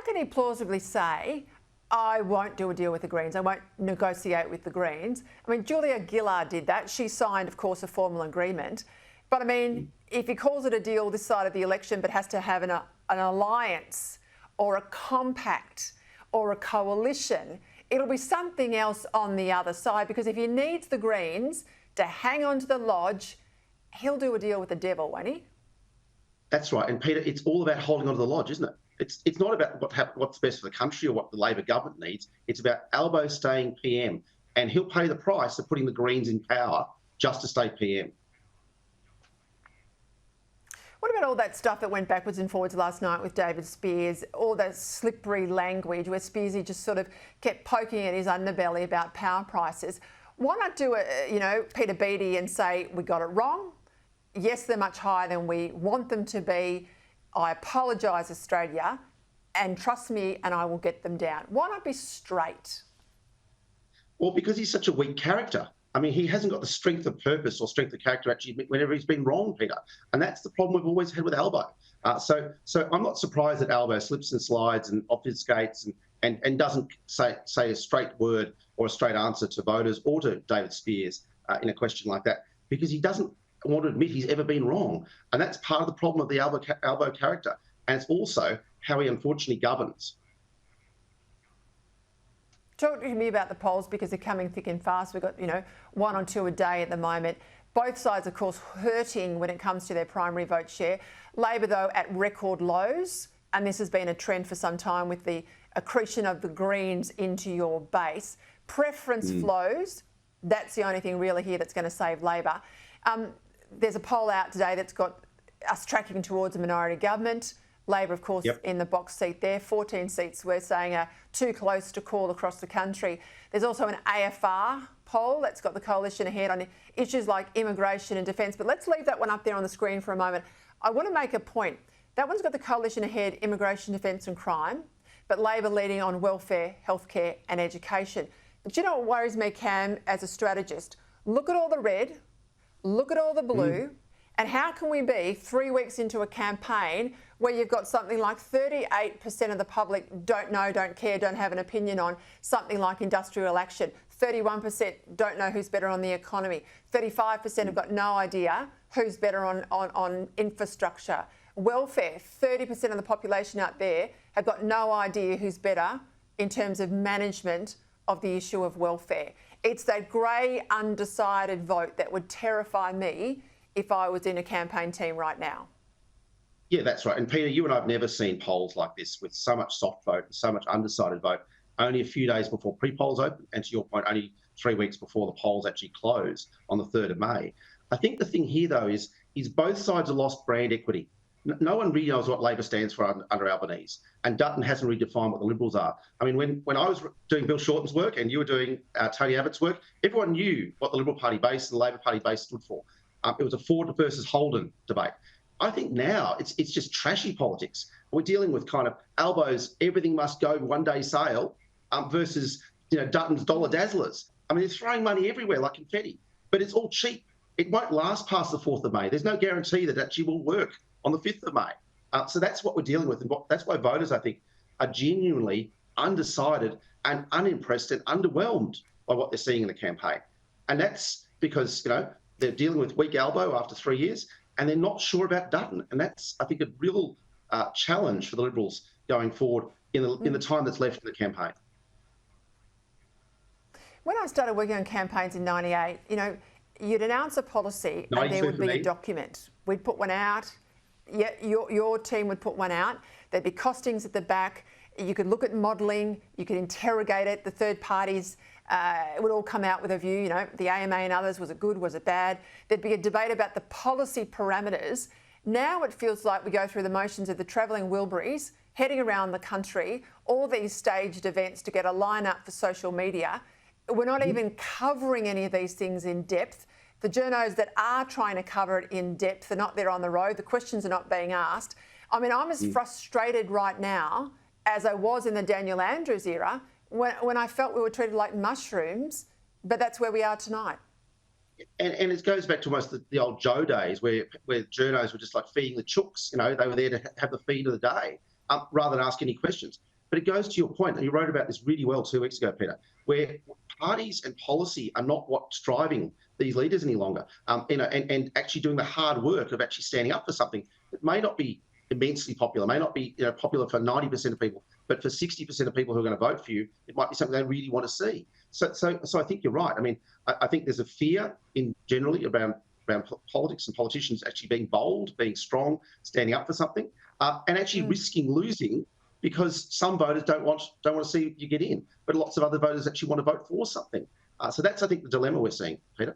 can he plausibly say, I won't do a deal with the Greens, I won't negotiate with the Greens? I mean, Julia Gillard did that. She signed, of course, a formal agreement. But I mean, if he calls it a deal this side of the election but has to have an alliance or a compact or a coalition, it'll be something else on the other side, because if he needs the Greens to hang on to the lodge, he'll do a deal with the devil, won't he? That's right. And Peter, it's all about holding on to the lodge, isn't it? It's not about what's best for the country or what the Labor government needs. It's about Albo staying PM, and he'll pay the price of putting the Greens in power just to stay PM. What about all that stuff that went backwards and forwards last night with David Speers, all that slippery language where Spearsy just sort of kept poking at his underbelly about power prices? Why not do Peter Beattie and say, we got it wrong? Yes, they're much higher than we want them to be. I apologise, Australia, and trust me, and I will get them down. Why not be straight? Well, because he's such a weak character. I mean, he hasn't got the strength of purpose or strength of character actually whenever he's been wrong, Peter. And that's the problem we've always had with Albo. So I'm not surprised that Albo slips and slides and obfuscates and doesn't say a straight word or a straight answer to voters or to David Speers in a question like that, because he doesn't want to admit he's ever been wrong. And that's part of the problem of the Albo character. And it's also how he unfortunately governs. Talk to me about the polls, because they're coming thick and fast. We've got, 1 or 2 a day at the moment. Both sides, of course, hurting when it comes to their primary vote share. Labor, though, at record lows. And this has been a trend for some time with the accretion of the Greens into your base. Preference flows. That's the only thing really here that's going to save Labor. There's a poll out today that's got us tracking towards a minority government. Labor, of course, in the box seat there. 14 seats we're saying are too close to call across the country. There's also an AFR poll that's got the coalition ahead on issues like immigration and defence. But let's leave that one up there on the screen for a moment. I want to make a point. That one's got the coalition ahead, immigration, defence and crime, but Labor leading on welfare, healthcare and education. But you know what worries me, Cam, as a strategist? Look at all the red, look at all the blue, and how can we be 3 weeks into a campaign where you've got something like 38% of the public don't know, don't care, don't have an opinion on something like industrial action. 31% don't know who's better on the economy. 35% have got no idea who's better on infrastructure. Welfare, 30% of the population out there have got no idea who's better in terms of management of the issue of welfare. It's that grey, undecided vote that would terrify me if I was in a campaign team right now. Yeah, that's right. And Peter, you and I have never seen polls like this with so much soft vote, so much undecided vote, only a few days before pre-polls open, and to your point, only 3 weeks before the polls actually close on the 3rd of May. I think the thing here, though, is both sides have lost brand equity. No one really knows what Labor stands for under Albanese, and Dutton hasn't really defined what the Liberals are. I mean, when I was doing Bill Shorten's work and you were doing Tony Abbott's work, everyone knew what the Liberal Party base and the Labor Party base stood for. It was a Ford versus Holden debate. I think now it's just trashy politics. We're dealing with kind of Albo's everything must go one day sale versus Dutton's dollar dazzlers. I mean, they're throwing money everywhere like confetti, but it's all cheap. It won't last past the 4th of May. There's no guarantee that it actually will work on the 5th of May. So that's what we're dealing with, and that's why voters, I think, are genuinely undecided and unimpressed and underwhelmed by what they're seeing in the campaign. And that's because they're dealing with weak Albo after 3 years, and they're not sure about Dutton. And that's, I think, a real challenge for the Liberals going forward in the time that's left in the campaign. When I started working on campaigns in '98, you'd announce a policy and there would be a document. We'd put one out. Yeah, your team would put one out. There'd be costings at the back. You could look at modelling. You could interrogate it. The third parties it would all come out with a view, the AMA and others, was it good, was it bad? There'd be a debate about the policy parameters. Now it feels like we go through the motions of the travelling Wilburys, heading around the country, all these staged events to get a line-up for social media. We're not even covering any of these things in depth. The journos that are trying to cover it in depth are not there on the road. The questions are not being asked. I mean, I'm as frustrated right now as I was in the Daniel Andrews era when I felt we were treated like mushrooms, but that's where we are tonight. And it goes back to almost the old Joe days where journos were just like feeding the chooks. They were there to have the feed of the day. rather than ask any questions. But it goes to your point, and you wrote about this really well 2 weeks ago, Peter, where parties and policy are not what's driving these leaders any longer, and actually doing the hard work of actually standing up for something that may not be immensely popular, may not be popular for 90% of people, but for 60% of people who are going to vote for you, it might be something they really want to see. So I think you're right. I mean, I think there's a fear generally around politics and politicians actually being bold, being strong, standing up for something, and actually risking losing because some voters don't want to see you get in, but lots of other voters actually want to vote for something. So that's, I think, the dilemma we're seeing, Peter.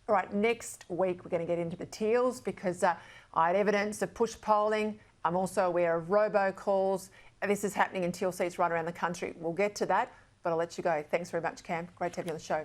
All right, next week we're going to get into the Teals because I had evidence of push polling. I'm also aware of robocalls. This is happening in Teal seats right around the country. We'll get to that, but I'll let you go. Thanks very much, Cam. Great to have you on the show.